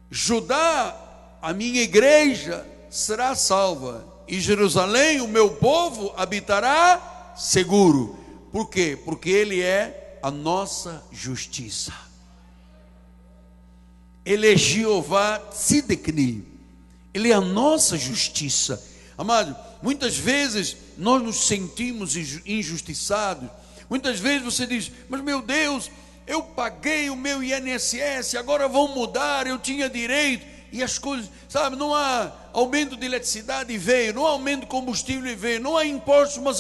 Judá, a minha igreja, será salva, e Jerusalém, o meu povo, habitará seguro. Por quê? Porque Ele é a nossa justiça. Ele é Jeová Tzidkenu. Ele é a nossa justiça. Amado, muitas vezes nós nos sentimos injustiçados. Muitas vezes você diz: mas meu Deus, eu paguei o meu INSS, agora vão mudar, eu tinha direito. E as coisas, sabe, não há aumento de eletricidade e veio, não há aumento de combustível e veio, não há impostos, mas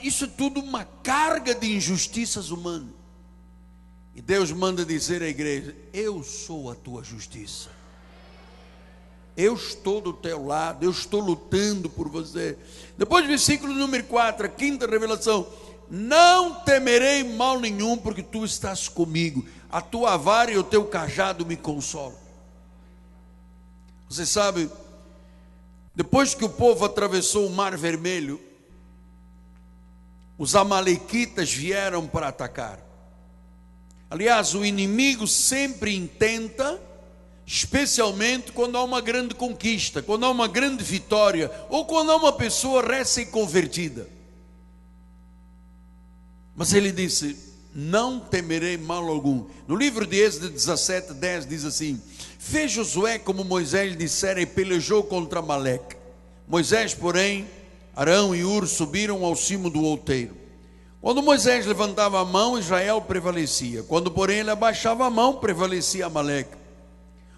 isso é tudo uma carga de injustiças humanas. E Deus manda dizer à igreja: eu sou a tua justiça, eu estou do teu lado, eu estou lutando por você. Depois versículo número 4, a quinta revelação: não temerei mal nenhum, porque tu estás comigo, a tua vara e o teu cajado me consolam. Você sabe, depois que o povo atravessou o Mar Vermelho, os amalequitas vieram para atacar. Aliás, o inimigo sempre intenta, especialmente quando há uma grande conquista, quando há uma grande vitória, ou quando há uma pessoa recém-convertida. Mas ele disse: não temerei mal algum. No livro de Êxodo 17:10 diz assim: fez Josué como Moisés lhe dissera e pelejou contra Amaleque. Moisés, porém, Arão e Hur subiram ao cimo do outeiro. Quando Moisés levantava a mão, Israel prevalecia. Quando, porém, ele abaixava a mão, prevalecia Amaleque.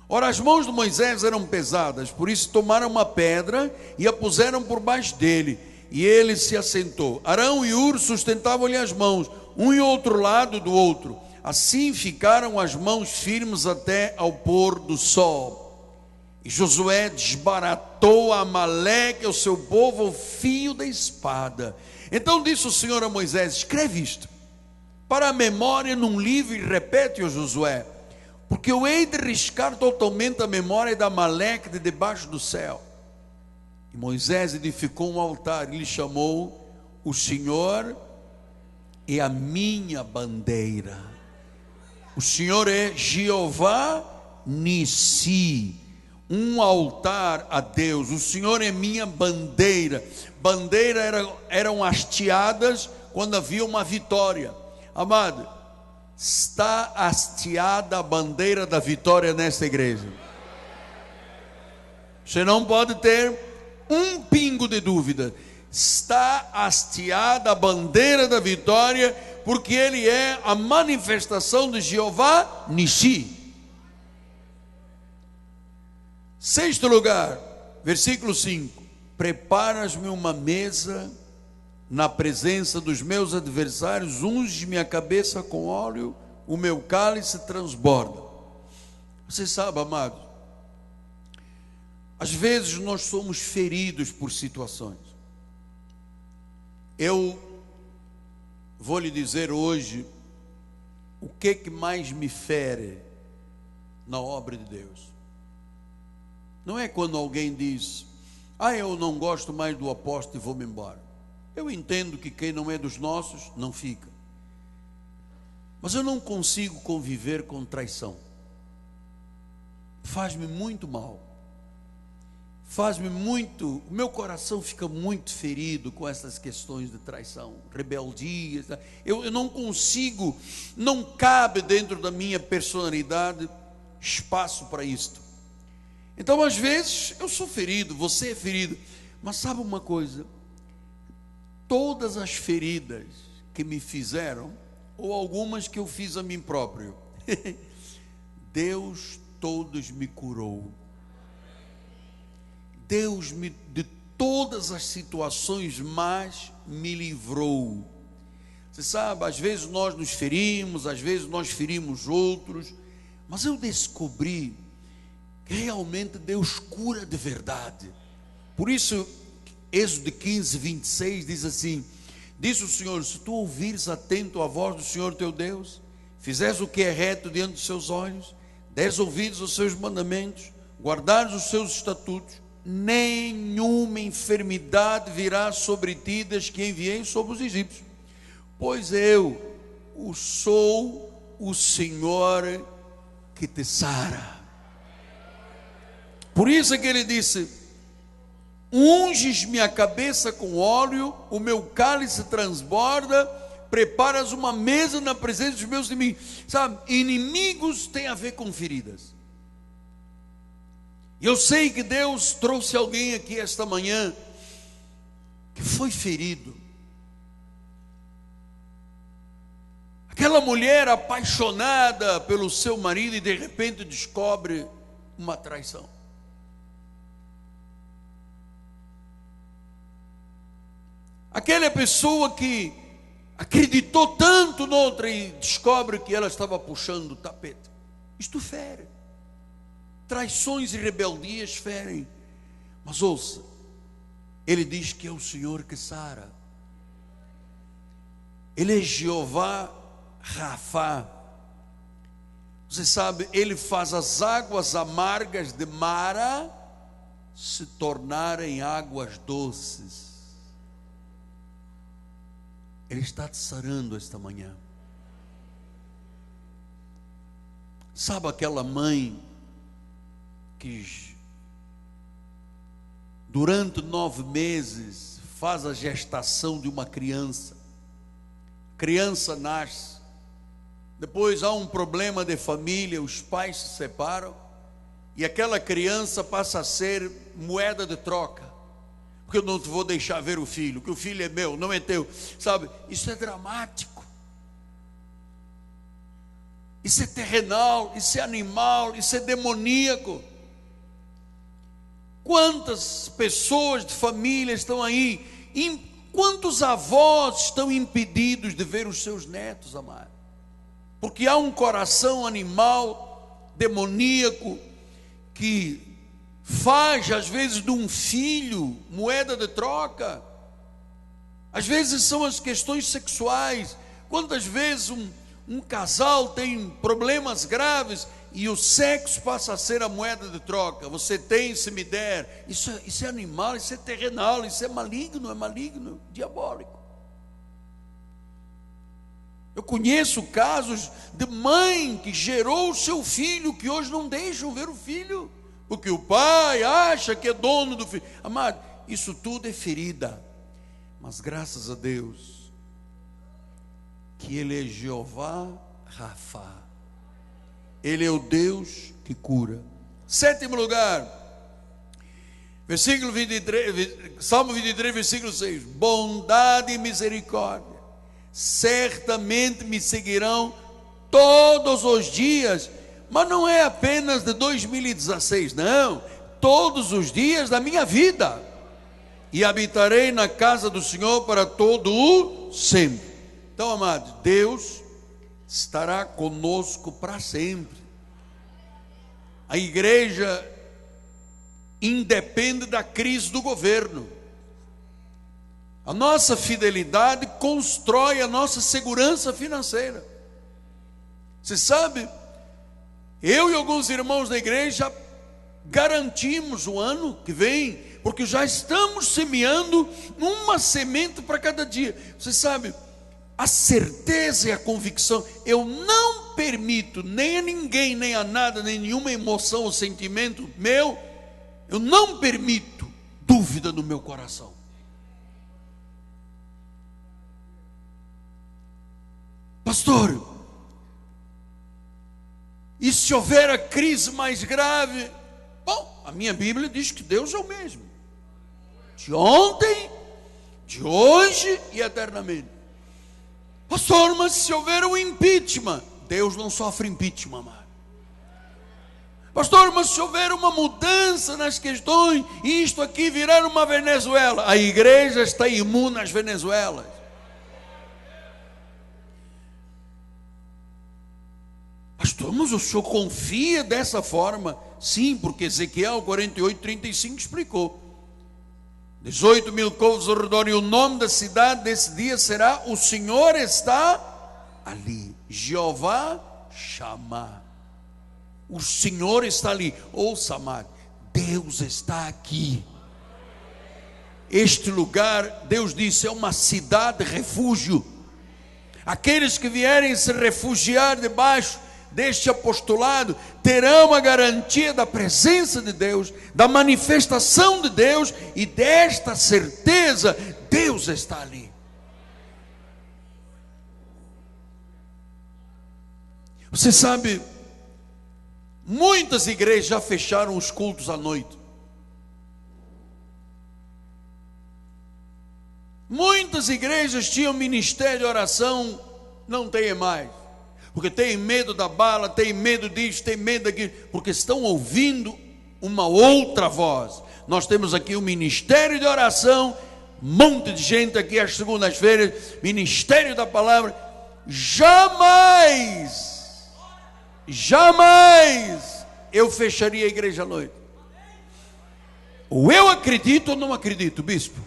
Ora, as mãos de Moisés eram pesadas, por isso tomaram uma pedra e a puseram por baixo dele, e ele se assentou. Arão e Hur sustentavam-lhe as mãos, um e outro lado do outro. Assim ficaram as mãos firmes até ao pôr do sol. E Josué desbaratou a Amaleque, o seu povo, ao fio da espada. Então disse o Senhor a Moisés: escreve isto para a memória num livro e repete-o, Josué, porque eu hei de riscar totalmente a memória da Amaleque de debaixo do céu. E Moisés edificou um altar e lhe chamou: o Senhor é a minha bandeira. O Senhor é Jeová Nissi, um altar a Deus. O Senhor é minha bandeira. Bandeira eram hasteadas quando havia uma vitória. Amado, está hasteada a bandeira da vitória nesta igreja. Você não pode ter um pingo de dúvida. Está hasteada a bandeira da vitória, porque Ele é a manifestação de Jeová Nissi. Sexto lugar, Versículo 5: preparas-me uma mesa na presença dos meus adversários, unges minha cabeça com óleo, o meu cálice transborda. Você sabe, amado, às vezes nós somos feridos por situações. Eu vou lhe dizer hoje o que mais me fere na obra de Deus. Não é quando alguém diz: eu não gosto mais do apóstolo e vou-me embora. Eu entendo que quem não é dos nossos não fica, mas eu não consigo conviver com traição. Faz-me muito mal, o meu coração fica muito ferido com essas questões de traição, rebeldia. Eu não consigo, não cabe dentro da minha personalidade espaço para isto. Então às vezes eu sou ferido, você é ferido, mas sabe uma coisa? Todas as feridas que me fizeram, ou algumas que eu fiz a mim próprio, Deus todos me curou. Deus de todas as situações más me livrou. Você sabe, às vezes nós nos ferimos, às vezes nós ferimos outros, mas eu descobri que realmente Deus cura de verdade. Por isso, Êxodo 15, 26 diz assim: disse o Senhor: se tu ouvires atento a voz do Senhor teu Deus, fizeres o que é reto diante dos seus olhos, deres ouvidos aos seus mandamentos, guardares os seus estatutos, nenhuma enfermidade virá sobre ti das que enviei sobre os egípcios, pois eu sou o Senhor que te sara. Por isso é que ele disse: unges minha cabeça com óleo, o meu cálice transborda, preparas uma mesa na presença dos meus inimigos. Sabe, inimigos tem a ver com feridas. E eu sei que Deus trouxe alguém aqui esta manhã que foi ferido. Aquela mulher apaixonada pelo seu marido e de repente descobre uma traição. Aquela pessoa que acreditou tanto noutra e descobre que ela estava puxando o tapete. Isto fere. Traições e rebeldias ferem. Mas ouça, ele diz que é o Senhor que sara. Ele é Jeová Rafá. Você sabe, ele faz as águas amargas de Mara se tornarem águas doces. Ele está te sarando esta manhã. Sabe aquela mãe que durante 9 meses faz a gestação de uma criança? A criança nasce, depois há um problema de família, os pais se separam e aquela criança passa a ser moeda de troca, porque eu não te vou deixar ver o filho, que o filho é meu, não é teu. Sabe, isso é dramático, isso é terrenal, isso é animal, isso é demoníaco. Quantas pessoas de família estão aí, quantos avós estão impedidos de ver os seus netos, amado? Porque há um coração animal, demoníaco, que faz às vezes de um filho moeda de troca. Às vezes são as questões sexuais. Quantas vezes um casal tem problemas graves e o sexo passa a ser a moeda de troca? Você tem, se me der. Isso é animal, isso é terrenal, isso é maligno, diabólico. Eu conheço casos de mãe que gerou o seu filho, que hoje não deixam ver o filho, porque o pai acha que é dono do filho. Amado, isso tudo é ferida. Mas graças a Deus que Ele é Jeová Rafá. Ele é o Deus que cura. 7º lugar, versículo 23, Salmo 23, versículo 6. Bondade e misericórdia certamente me seguirão todos os dias. Mas não é apenas de 2016, não. todos os dias da minha vida, e habitarei na casa do Senhor para todo o sempre. Então, amados, Deus estará conosco para sempre. A igreja independe da crise do governo. A nossa fidelidade constrói a nossa segurança financeira. Você sabe, eu e alguns irmãos da igreja garantimos o ano que vem, porque já estamos semeando uma semente para cada dia. Você sabe, a certeza e a convicção, eu não permito nem a ninguém, nem a nada, nem nenhuma emoção ou sentimento meu, eu não permito dúvida no meu coração. Pastor, e se houver a crise mais grave? Bom, a minha Bíblia diz que Deus é o mesmo, de ontem, de hoje e eternamente. Pastor, mas se houver um impeachment? Deus não sofre impeachment, amado. Pastor, mas se houver uma mudança nas questões, e isto aqui virar uma Venezuela, a igreja está imune às Venezuelas. Pastor, mas o senhor confia dessa forma? Sim, porque Ezequiel 48:35 explicou. 18 mil povos ao redor, e o nome da cidade desse dia será: o Senhor está ali. Jeová Shammah. O Senhor está ali. Ouça, amado, Deus está aqui. Este lugar, Deus disse, é uma cidade refúgio. Aqueles que vierem se refugiar debaixo deste apostolado terão a garantia da presença de Deus, da manifestação de Deus e desta certeza: Deus está ali. Você sabe, muitas igrejas já fecharam os cultos à noite. Muitas igrejas tinham ministério de oração, não tem mais. Porque tem medo da bala, tem medo disso, tem medo daquilo, porque estão ouvindo uma outra voz. Nós temos aqui o ministério de oração, um monte de gente aqui às segundas-feiras, ministério da palavra. Jamais eu fecharia a igreja à noite. Ou eu acredito ou não acredito, bispo.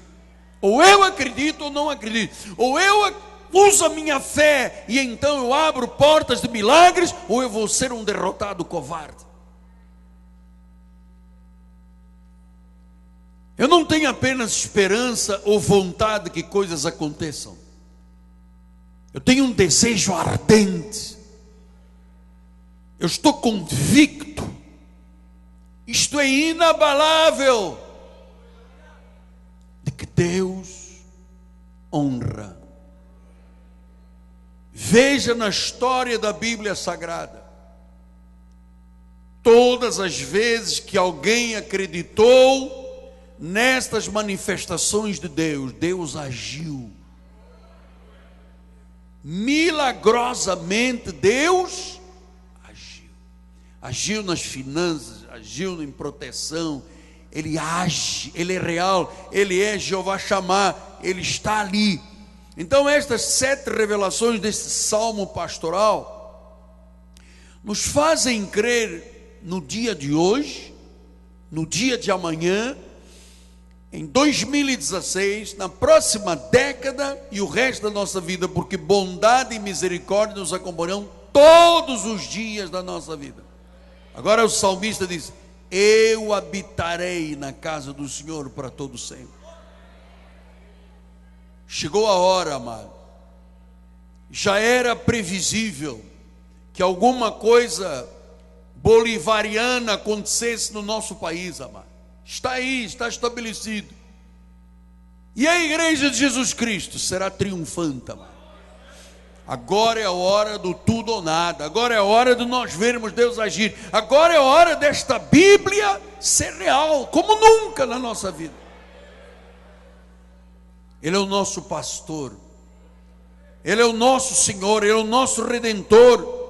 Ou eu acredito ou não acredito. Ou eu uso a minha fé e então eu abro portas de milagres, ou eu vou ser um derrotado covarde. Eu não tenho apenas esperança ou vontade que coisas aconteçam. Eu tenho um desejo ardente. Eu estou convicto. Isto é inabalável, de que Deus honra. Veja na história da Bíblia Sagrada, todas as vezes que alguém acreditou nestas manifestações de Deus, Deus agiu. Milagrosamente Deus agiu. Agiu nas finanças, agiu em proteção. Ele age, Ele é real, Ele é Jeová Shammah, Ele está ali. Então estas 7 revelações desse salmo pastoral nos fazem crer no dia de hoje, no dia de amanhã, em 2016, na próxima década e o resto da nossa vida, porque bondade e misericórdia nos acompanharão todos os dias da nossa vida. Agora o salmista diz: eu habitarei na casa do Senhor para todo sempre. Chegou a hora, amado. Já era previsível que alguma coisa bolivariana acontecesse no nosso país, amado. Está aí, está estabelecido. E a igreja de Jesus Cristo será triunfante, amado. Agora é a hora do tudo ou nada. Agora é a hora de nós vermos Deus agir. Agora é a hora desta Bíblia ser real, como nunca na nossa vida. Ele é o nosso pastor, Ele é o nosso Senhor, Ele é o nosso Redentor.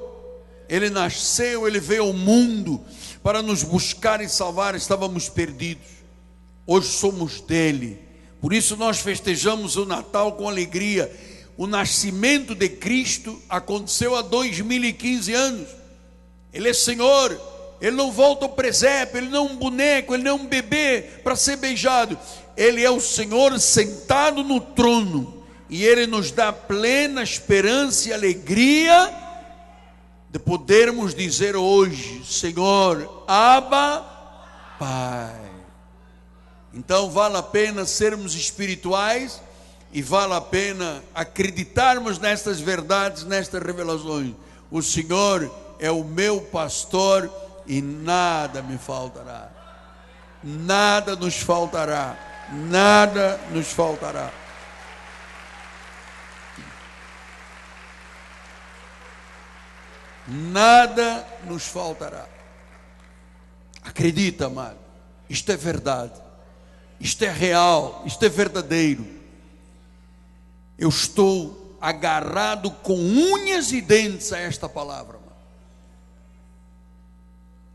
Ele nasceu, Ele veio ao mundo para nos buscar e salvar, estávamos perdidos. Hoje somos dele. Por isso nós festejamos o Natal com alegria. O nascimento de Cristo aconteceu há 2015 anos. Ele é Senhor. Ele não volta ao presépio, ele não é um boneco, ele não é um bebê para ser beijado. Ele é o Senhor sentado no trono. E ele nos dá plena esperança e alegria de podermos dizer hoje: Senhor, Abba, Pai. Então vale a pena sermos espirituais e vale a pena acreditarmos nestas verdades, nestas revelações. O Senhor é o meu pastor e nada me faltará. Nada nos faltará. Nada nos faltará. Nada nos faltará. Acredita, amado. Isto é verdade. Isto é real. Isto é verdadeiro. Eu estou agarrado com unhas e dentes a esta palavra, amado.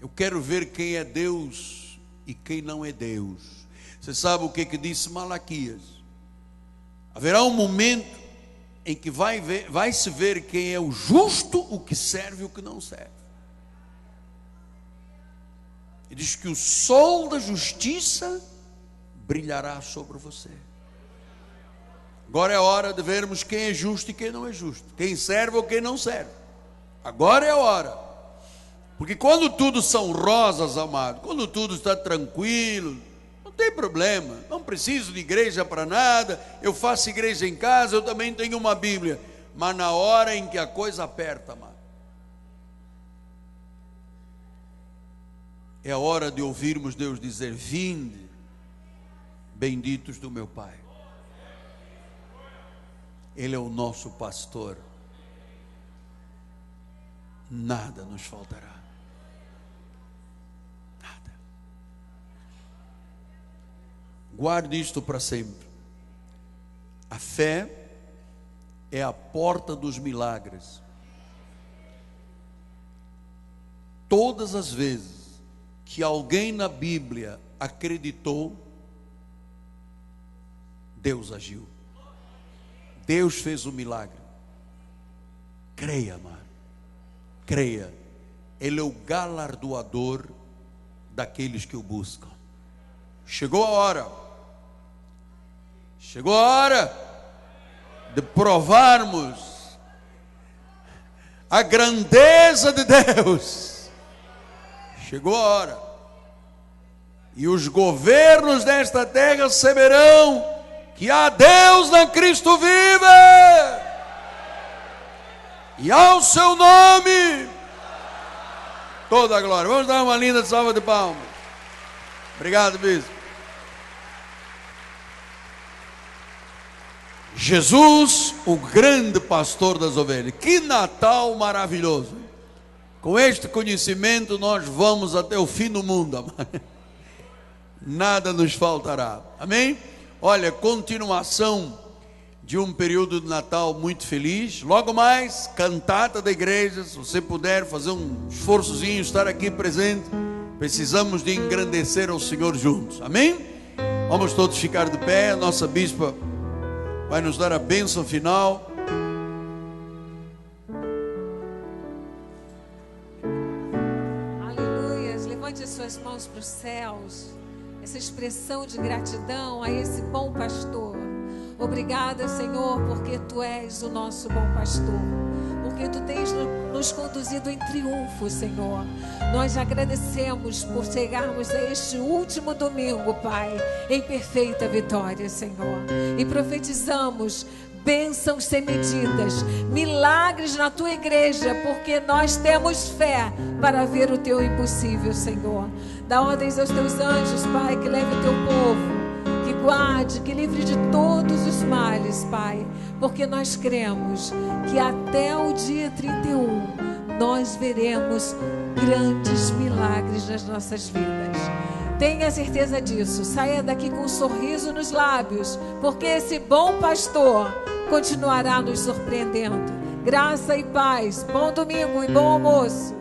Eu quero ver quem é Deus e quem não é Deus. Você sabe o que disse Malaquias? Haverá um momento em que vai se ver quem é o justo, o que serve e o que não serve. Ele diz que o sol da justiça brilhará sobre você. Agora é a hora de vermos quem é justo e quem não é justo, quem serve ou quem não serve. Agora é a hora. Porque quando tudo são rosas, amado, quando tudo está tranquilo, não tem problema, não preciso de igreja para nada, eu faço igreja em casa, eu também tenho uma Bíblia. Mas na hora em que a coisa aperta, amado, é a hora de ouvirmos Deus dizer: vinde, benditos do meu Pai. Ele é o nosso pastor. Nada nos faltará. Nada. Guarde isto para sempre. A fé é a porta dos milagres. Todas as vezes que alguém na Bíblia acreditou, Deus agiu. Deus fez o milagre. Creia, amado. Creia. Ele é o galardoador daqueles que o buscam. Chegou a hora. Chegou a hora de provarmos a grandeza de Deus. Chegou a hora. E os governos desta terra saberão que há Deus na Cristo vive, e ao seu nome toda a glória. Vamos dar uma linda salva de palmas. Obrigado, bispo. Jesus, o grande pastor das ovelhas. Que Natal maravilhoso. Com este conhecimento nós vamos até o fim do mundo, amado. Nada nos faltará. Amém? Olha, continuação de um período de Natal muito feliz. Logo mais, cantata da igreja. Se você puder fazer um esforçozinho, estar aqui presente, precisamos de engrandecer ao Senhor juntos. Amém? Vamos todos ficar de pé. A nossa bispa vai nos dar a bênção final. Aleluia. Levante as suas mãos para os céus. Essa expressão de gratidão a esse bom pastor. Obrigada, Senhor, porque Tu és o nosso bom pastor, porque Tu tens nos conduzido em triunfo, Senhor. Nós agradecemos por chegarmos a este último domingo, Pai, em perfeita vitória, Senhor. E profetizamos bênçãos sem medidas, milagres na Tua igreja, porque nós temos fé para ver o Teu impossível, Senhor. Dá ordens aos Teus anjos, Pai, que leve o Teu povo, que guarde, que livre de todos os males, Pai, porque nós cremos que até o dia 31 nós veremos grandes milagres nas nossas vidas. Tenha certeza disso. Saia daqui com um sorriso nos lábios, porque esse bom pastor continuará nos surpreendendo. Graça e paz. Bom domingo e bom almoço.